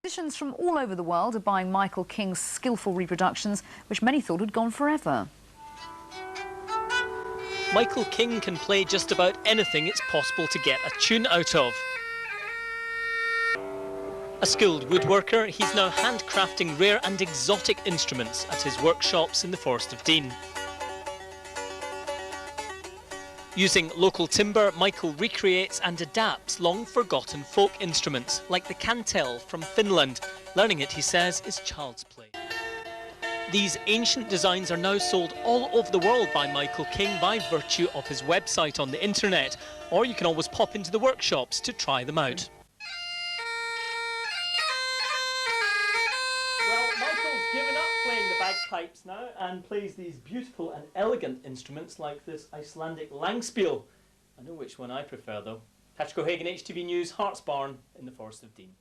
Musicians from all over the world are buying Michael King's skillful reproductions, which many thought had gone forever. Michael King can play just about anything it's possible to get a tune out of. A skilled woodworker, he's now handcrafting rare and exotic instruments at his workshops in the Forest of Dean. Using local timber, Michael recreates and adapts long-forgotten folk instruments like the kantele from Finland. Learning it, he says, is child's play. These ancient designs are now sold all over the world by Michael King by virtue of his website on the internet, or you can always pop into the workshops to try them out. Well, Michael's given up playing the bagpipes now and plays these beautiful and elegant instruments like this Icelandic Langspil. I know which one I prefer though. Patrick O'Hagan, HTV News, Hartsbarn in the Forest of Dean.